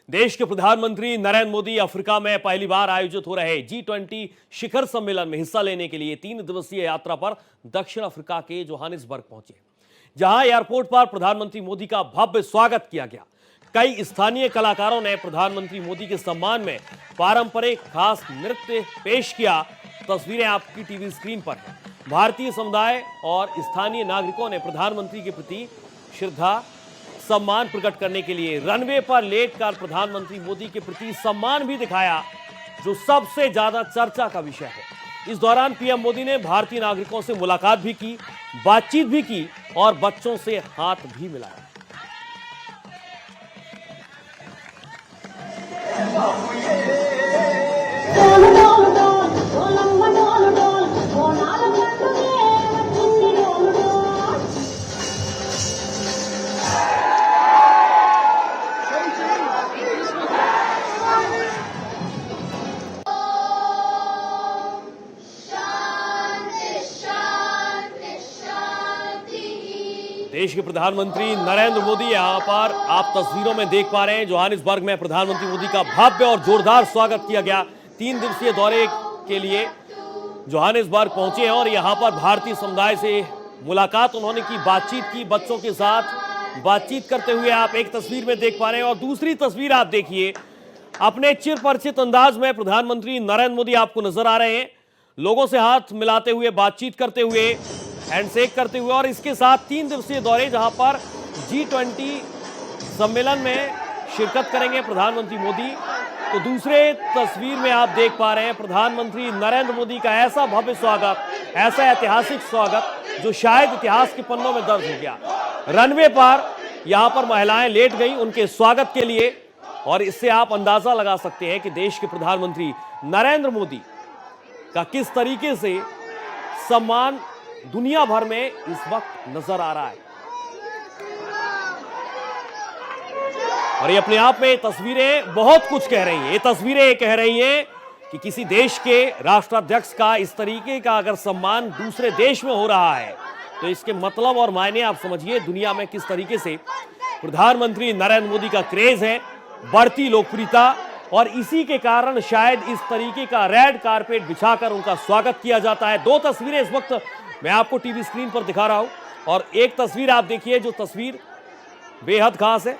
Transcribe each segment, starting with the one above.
देश के प्रधानमंत्री नरेंद्र मोदी अफ्रीका में पहली बार आयोजित हो रहे G20 शिखर सम्मेलन में हिस्सा लेने के लिए 3 दिवसीय यात्रा पर दक्षिण अफ्रीका के जोहानिसबर्ग पहुंचे, जहां एयरपोर्ट पर प्रधानमंत्री मोदी का भव्य स्वागत किया गया। कई स्थानीय कलाकारों ने प्रधानमंत्री मोदी के सम्मान में पारंपरिक खास नृत्य पेश किया। तस्वीरें आपकी टीवी स्क्रीन पर हैं। भारतीय समुदाय और स्थानीय नागरिकों ने प्रधानमंत्री के प्रति श्रद्धा सम्मान प्रकट करने के लिए रनवे पर लेटकर प्रधानमंत्री मोदी के प्रति सम्मान भी दिखाया, जो सबसे ज्यादा चर्चा का विषय है। इस दौरान पीएम मोदी ने भारतीय नागरिकों से मुलाकात भी की, बातचीत भी की और बच्चों से हाथ भी मिलाया। देश के प्रधानमंत्री नरेंद्र मोदी यहां पर आप तस्वीरों में देख पा रहे हैं। जोहानिसबर्ग में प्रधानमंत्री मोदी का भव्य और जोरदार स्वागत किया गया। 3 दिवसीय दौरे के लिए जोहानिसबर्ग पहुंचे हैं और यहां पर भारतीय समुदाय से मुलाकात उन्होंने की, बातचीत की। बच्चों के साथ बातचीत करते हुए आप एक तस्वीर में देख पा रहे हैं और दूसरी तस्वीर आप देखिए, अपने चिरपरिचित अंदाज में प्रधानमंत्री नरेंद्र मोदी आपको नजर आ रहे हैं, लोगों से हाथ मिलाते हुए, बातचीत करते हुए, हैंडशेक करते हुए। और इसके साथ 3 दिवसीय दौरे जहां पर G20 सम्मेलन में शिरकत करेंगे प्रधानमंत्री मोदी। तो दूसरे तस्वीर में आप देख पा रहे हैं प्रधानमंत्री नरेंद्र मोदी का ऐसा भव्य स्वागत, ऐसा ऐतिहासिक स्वागत जो शायद इतिहास के पन्नों में दर्ज हो गया। रनवे पर यहां पर महिलाएं लेट गई उनके स्वागत के लिए, और इससे आप अंदाजा लगा सकते हैं कि देश के प्रधानमंत्री नरेंद्र मोदी का किस तरीके से सम्मान दुनिया भर में इस वक्त नजर आ रहा है। और ये अपने आप में तस्वीरें बहुत कुछ कह रही हैं। ये तस्वीरें कह रही हैं कि किसी देश के राष्ट्राध्यक्ष का इस तरीके का अगर सम्मान दूसरे देश में हो रहा है तो इसके मतलब और मायने आप समझिए दुनिया में किस तरीके से प्रधानमंत्री नरेंद्र मोदी का क्रेज है, बढ़ती लोकप्रियता, और इसी के कारण शायद इस तरीके का रेड कारपेट बिछाकर उनका स्वागत किया जाता है। 2 तस्वीरें इस वक्त मैं आपको टीवी स्क्रीन पर दिखा रहा हूं और एक तस्वीर आप देखिए जो तस्वीर बेहद खास है,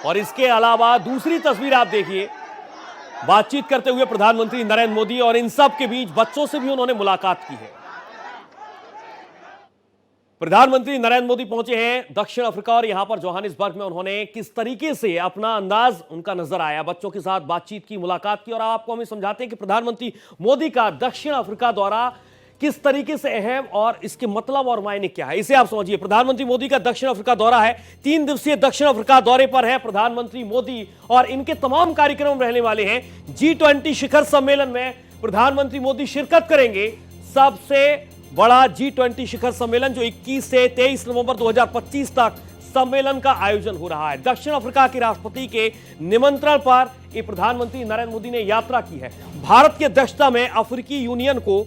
और इसके अलावा दूसरी तस्वीर आप देखिए, बातचीत करते हुए प्रधानमंत्री नरेंद्र मोदी और इन सब के बीच बच्चों से भी उन्होंने मुलाकात की है। प्रधानमंत्री नरेंद्र मोदी पहुंचे हैं दक्षिण अफ्रीका और यहां पर जोहानिसबर्ग में उन्होंने किस तरीके से अपना अंदाज उनका नजर आया, बच्चों के साथ बातचीत की, मुलाकात की। और आपको हम समझाते हैं कि प्रधानमंत्री मोदी का दक्षिण अफ्रीका दौरा किस तरीके से अहम और इसके मतलब और मायने क्या है, इसे आप समझिए। प्रधानमंत्री मोदी का दक्षिण अफ्रीका दौरा है, 3 दिवसीय दक्षिण अफ्रीका दौरे पर है प्रधानमंत्री मोदी और इनके तमाम कार्यक्रम रहने वाले हैं। G20 शिखर सम्मेलन में प्रधानमंत्री मोदी शिरकत करेंगे। सबसे बड़ा G20 शिखर सम्मेलन जो 21 से 23 नवंबर 2025 तक सम्मेलन का आयोजन हो रहा है। दक्षिण अफ्रीका के राष्ट्रपति के निमंत्रण पर ये प्रधानमंत्री नरेंद्र मोदी ने यात्रा की है। भारत की अध्यक्षता में अफ्रीकी यूनियन को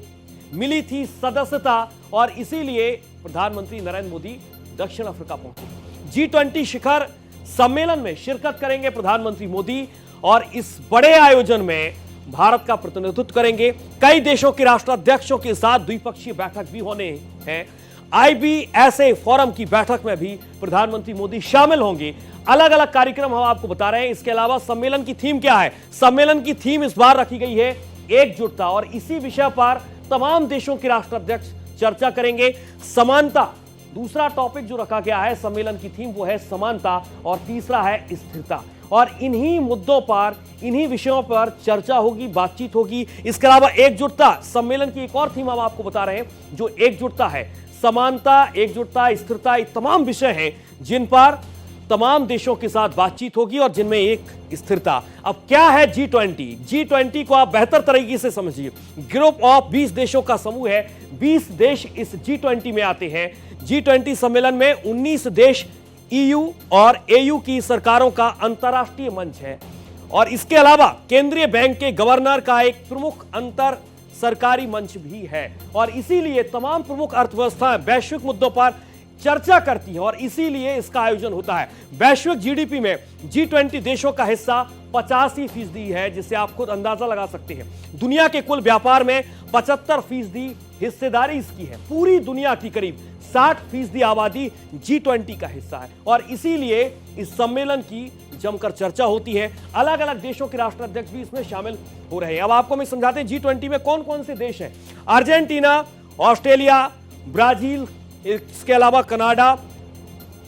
मिली थी सदस्यता और इसीलिए प्रधानमंत्री नरेंद्र मोदी दक्षिण अफ्रीका पहुंचे। G20 शिखर सम्मेलन में शिरकत करेंगे प्रधानमंत्री मोदी और इस बड़े आयोजन में भारत का प्रतिनिधित्व करेंगे। कई देशों के राष्ट्राध्यक्षों के साथ द्विपक्षीय बैठक भी होने हैं। IBSA फोरम की बैठक में भी प्रधानमंत्री मोदी शामिल होंगे। अलग अलग कार्यक्रम हम आपको बता रहे हैं। इसके अलावा सम्मेलन की थीम क्या है? सम्मेलन की थीम इस बार रखी गई है एकजुटता, और इसी विषय पर तमाम देशों के राष्ट्राध्यक्ष चर्चा करेंगे। समानता दूसरा टॉपिक जो रखा गया है, सम्मेलन की थीम वो है समानता, और तीसरा है स्थिरता। और इन्हीं मुद्दों पर, इन्हीं विषयों पर चर्चा होगी, बातचीत होगी। इसके अलावा एकजुटता, सम्मेलन की एक और थीम हम आपको बता रहे हैं जो एकजुटता है। समानता, एकजुटता, स्थिरता, ये तमाम विषय हैं जिन पर तमाम देशों के साथ बातचीत होगी और जिनमें एक स्थिरता। अब क्या है G20 को आप बेहतर तरीके से समझिए। ग्रुप ऑफ 20 देशों का समूह है। 20 देश इस G20 में आते हैं। G20 सम्मेलन में 19 देश EU और AU की सरकारों का अंतर्राष्ट्रीय मंच है, और इसके अलावा केंद्रीय बैंक के गवर्नर का एक प्रमुख अंतर सरकारी मंच भी है। और इसीलिए तमाम प्रमुख अर्थव्यवस्थाएं वैश्विक मुद्दों पर चर्चा करती हैं और इसीलिए इसका आयोजन होता है। वैश्विक जीडीपी में G20 देशों का हिस्सा 85% है, जिससे आप खुद अंदाजा लगा सकते हैं। दुनिया के कुल व्यापार में 75% हिस्सेदारी इसकी है। पूरी दुनिया की करीब 60% आबादी G20 का हिस्सा है और इसीलिए इस सम्मेलन की जमकर चर्चा होती है। अलग अलग देशों के राष्ट्राध्यक्ष भी इसमें शामिल हो रहे हैं। अब आपको मैं समझाते हैं G20 में कौन कौन से देश हैं। अर्जेंटीना, ऑस्ट्रेलिया, ब्राजील, इसके अलावा कनाडा,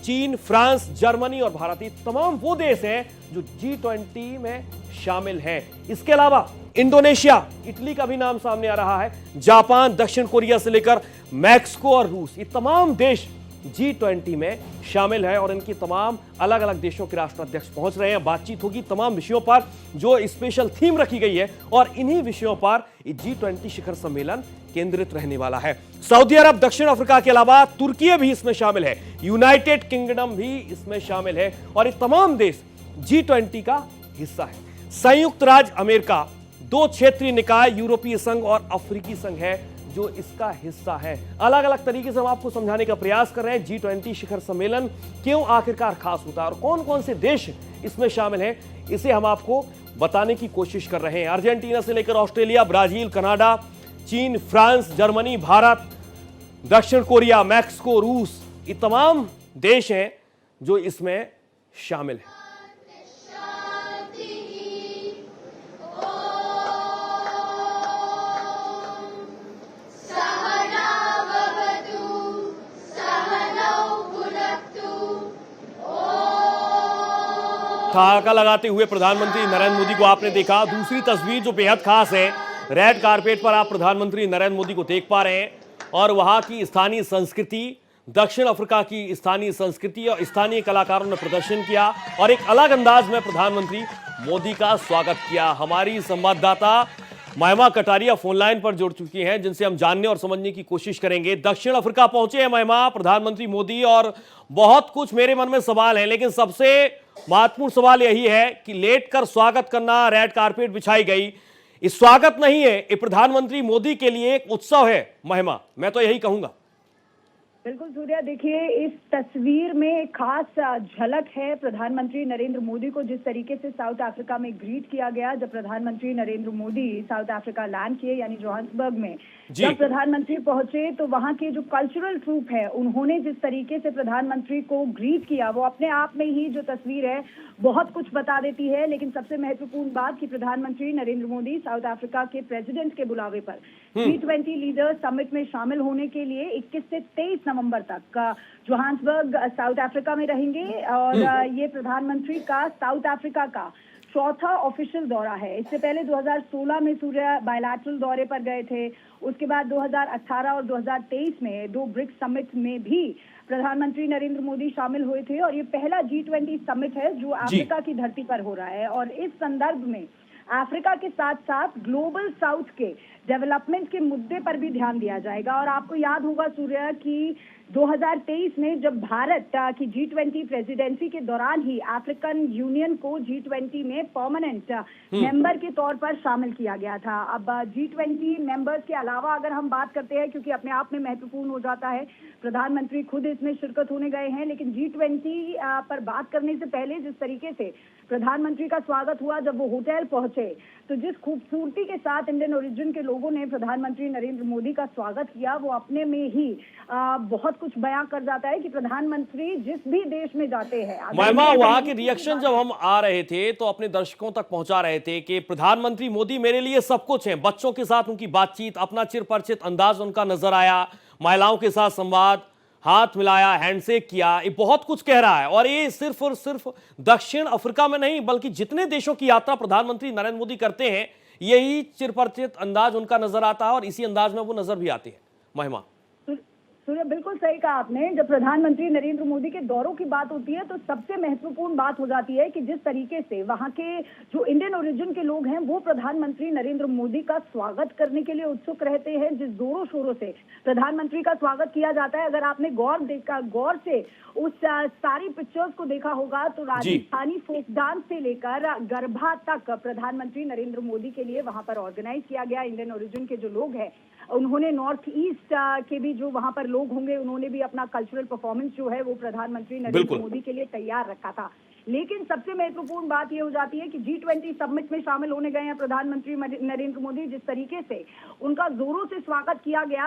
चीन, फ्रांस, जर्मनी और भारत, ये तमाम वो देश हैं जो G20 में शामिल हैं। इसके अलावा इंडोनेशिया, इटली का भी नाम सामने आ रहा है, जापान, दक्षिण कोरिया से लेकर मैक्सिको और रूस, ये तमाम देश G20 में शामिल है और इनकी तमाम अलग अलग देशों के राष्ट्राध्यक्ष पहुंच रहे हैं। बातचीत होगी तमाम विषयों पर जो स्पेशल थीम रखी गई है और इन्हीं विषयों पर G20 शिखर सम्मेलन केंद्रित रहने वाला है। सऊदी अरब, दक्षिण अफ्रीका के अलावा तुर्की भी इसमें शामिल है, यूनाइटेड किंगडम भी इसमें शामिल है और ये तमाम देश G20 का हिस्सा है। संयुक्त राज्य अमेरिका, 2 क्षेत्रीय निकाय, यूरोपीय संघ और अफ्रीकी संघ है जो इसका हिस्सा है। अलग अलग तरीके से हम आपको समझाने का प्रयास कर रहे हैं G20 शिखर सम्मेलन क्यों आखिरकार खास होता है और कौन कौन से देश इसमें शामिल हैं, इसे हम आपको बताने की कोशिश कर रहे हैं। अर्जेंटीना से लेकर ऑस्ट्रेलिया, ब्राजील, कनाडा, चीन, फ्रांस, जर्मनी, भारत, दक्षिण कोरिया, मैक्सिको, रूस, ये तमाम देश हैं जो इसमें शामिल हैं। ठहाका लगाते हुए प्रधानमंत्री नरेंद्र मोदी को आपने देखा। दूसरी तस्वीर जो बेहद खास है, रेड कारपेट पर आप प्रधानमंत्री नरेंद्र मोदी को देख पा रहे हैं और वहां की स्थानीय संस्कृति, दक्षिण अफ्रीका की स्थानीय संस्कृति और स्थानीय कलाकारों ने प्रदर्शन किया और एक अलग अंदाज में प्रधानमंत्री मोदी का स्वागत किया। हमारी संवाददाता महिमा कटारिया फोन लाइन पर जुड़ चुकी हैं, जिनसे हम जानने और समझने की कोशिश करेंगे। दक्षिण अफ्रीका पहुंचे हैं महिमा, प्रधानमंत्री मोदी, और बहुत कुछ मेरे मन में सवाल हैं, लेकिन सबसे महत्वपूर्ण सवाल यही है कि लेट कर स्वागत करना, रेड कारपेट बिछाई गई, इस स्वागत नहीं है, ये प्रधानमंत्री मोदी के लिए एक उत्सव है। महिमा, मैं तो यही कहूंगा। बिल्कुल सूर्या, देखिए इस तस्वीर में एक खास झलक है प्रधानमंत्री नरेंद्र मोदी को जिस तरीके से साउथ अफ्रीका में ग्रीट किया गया। जब प्रधानमंत्री Narendra Modi south Africa land किए, यानी जोहान्सबर्ग में जब प्रधानमंत्री पहुंचे, तो वहां के जो कल्चरल ट्रूप है उन्होंने जिस तरीके से प्रधानमंत्री को ग्रीट किया, वो अपने आप में ही जो तस्वीर है बहुत कुछ बता देती है। लेकिन सबसे महत्वपूर्ण बात कि प्रधानमंत्री नरेंद्र मोदी साउथ अफ्रीका के प्रेसिडेंट के बुलावे पर G20 लीडर समिट में शामिल होने के लिए 21 से 23 नवंबर तक जोहान्सबर्ग साउथ अफ्रीका में रहेंगे और ये प्रधानमंत्री का साउथ अफ्रीका का चौथा ऑफिशियल दौरा है। इससे पहले 2016 में सूर्य बायलैटरल दौरे पर गए थे। उसके बाद 2018 और 2023 में 2 ब्रिक्स समिट में भी प्रधानमंत्री नरेंद्र मोदी शामिल हुए थे और ये पहला G20 समिट है जो अफ्रीका की धरती पर हो रहा है। और इस संदर्भ में अफ्रीका के साथ साथ ग्लोबल साउथ के डेवलपमेंट के मुद्दे पर भी ध्यान दिया जाएगा। और आपको याद होगा सूर्य कि 2023 में जब भारत की G20 प्रेसिडेंसी के दौरान ही अफ्रीकन यूनियन को G20 में परमानेंट मेंबर के तौर पर शामिल किया गया था। अब G20 मेंबर्स के अलावा अगर हम बात करते हैं, क्योंकि अपने आप में महत्वपूर्ण हो जाता है, प्रधानमंत्री खुद इसमें शिरकत होने गए हैं, लेकिन G20 पर बात करने से पहले जिस तरीके से प्रधानमंत्री का स्वागत हुआ जब वो होटल पहुंचे, तो जिस खूबसूरती के साथ इंडियन ओरिजिन के लोगों ने प्रधानमंत्री नरेंद्र मोदी का स्वागत किया, वो अपने में ही बहुत कुछ बयां कर जाता है कि प्रधानमंत्री जिस भी देश में जाते हैं। महिमा, वहां के रिएक्शन जब हम आ रहे थे तो अपने दर्शकों तक पहुंचा रहे थे कि प्रधानमंत्री मोदी मेरे लिए सब कुछ है। बच्चों के साथ उनकी बातचीत, अपना चिरपरिचित अंदाज उनका नजर आया, महिलाओं के साथ संवाद, हाथ मिलाया, हैंडशेक किया, ये बहुत कुछ कह रहा है। और ये सिर्फ और सिर्फ दक्षिण अफ्रीका में नहीं, बल्कि जितने देशों की यात्रा प्रधानमंत्री नरेंद्र मोदी करते हैं, यही चिरपरिचित अंदाज उनका नजर आता है और इसी अंदाज में वो नजर भी आती है। महिमा, सूर्य, बिल्कुल सही कहा आपने। जब प्रधानमंत्री नरेंद्र मोदी के दौरों की बात होती है तो सबसे महत्वपूर्ण बात हो जाती है कि जिस तरीके से वहां के जो इंडियन ओरिजिन के लोग हैं वो प्रधानमंत्री नरेंद्र मोदी का स्वागत करने के लिए उत्सुक रहते हैं। जिस जोरों शोरों से प्रधानमंत्री का स्वागत किया जाता है, अगर आपने गौर से उस सारी पिक्चर्स को देखा होगा तो राजस्थानी फोक डांस से लेकर गरबा तक प्रधानमंत्री नरेंद्र मोदी के लिए वहां पर ऑर्गेनाइज किया गया। इंडियन ओरिजिन के जो लोग हैं उन्होंने नॉर्थ ईस्ट के भी जो वहां पर लोग होंगे उन्होंने भी अपना कल्चरल परफॉर्मेंस जो है वो प्रधानमंत्री नरेंद्र मोदी के लिए तैयार रखा था। लेकिन सबसे महत्वपूर्ण बात यह हो जाती है कि G20 समिट में शामिल होने गए हैं प्रधानमंत्री नरेंद्र मोदी। जिस तरीके से उनका जोरों से स्वागत किया गया,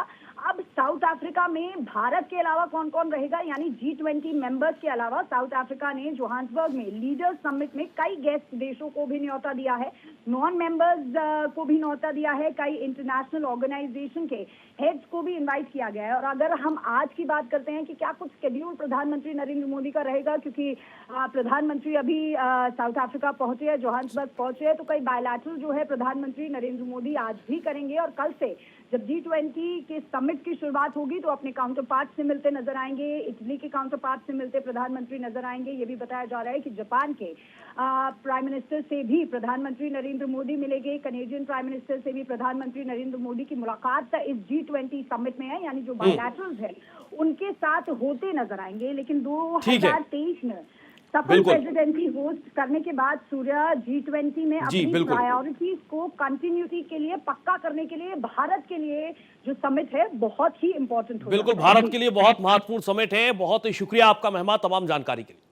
अब साउथ अफ्रीका में भारत के अलावा कौन कौन रहेगा, यानी G20 मेंबर्स के अलावा साउथ अफ्रीका ने जोहान्सबर्ग में लीडर्स समिट में कई गेस्ट देशों को भी न्योता दिया है, नॉन मेंबर्स को भी न्योता दिया है, कई इंटरनेशनल ऑर्गेनाइजेशन के हेड्स को भी इनवाइट किया गया है। और अगर हम आज की बात करते हैं कि क्या कुछ शेड्यूल प्रधानमंत्री नरेंद्र मोदी का रहेगा, क्योंकि प्रधानमंत्री अभी साउथ अफ्रीका पहुंचे हैं, जोहान्सबर्ग पहुंचे हैं, तो कई बायलैटरल जो है प्रधानमंत्री नरेंद्र मोदी आज भी करेंगे। और कल से जब G20 के समिट की शुरुआत होगी तो अपने काउंटर पार्ट से मिलते नजर आएंगे, इटली के काउंटर पार्ट से मिलते प्रधानमंत्री नजर आएंगे। ये भी बताया जा रहा है कि जापान के प्राइम मिनिस्टर से भी प्रधानमंत्री नरेंद्र मोदी मिलेंगे, कनेडियन प्राइम मिनिस्टर से भी प्रधानमंत्री नरेंद्र मोदी की मुलाकात इस G20 समिट में है, यानी जो बायलैटरल्स है उनके साथ होते नजर आएंगे। लेकिन 2023 में सफल प्रेसिडेंसी होस्ट करने के बाद सूर्या G20 में अपनी प्रायोरिटीज को कंटिन्यूटी के लिए पक्का करने के लिए भारत के लिए जो समिट है बहुत ही इंपॉर्टेंट होगा। बिल्कुल, भारत के लिए बहुत महत्वपूर्ण समिट है। बहुत ही शुक्रिया आपका मेहमान तमाम जानकारी के लिए।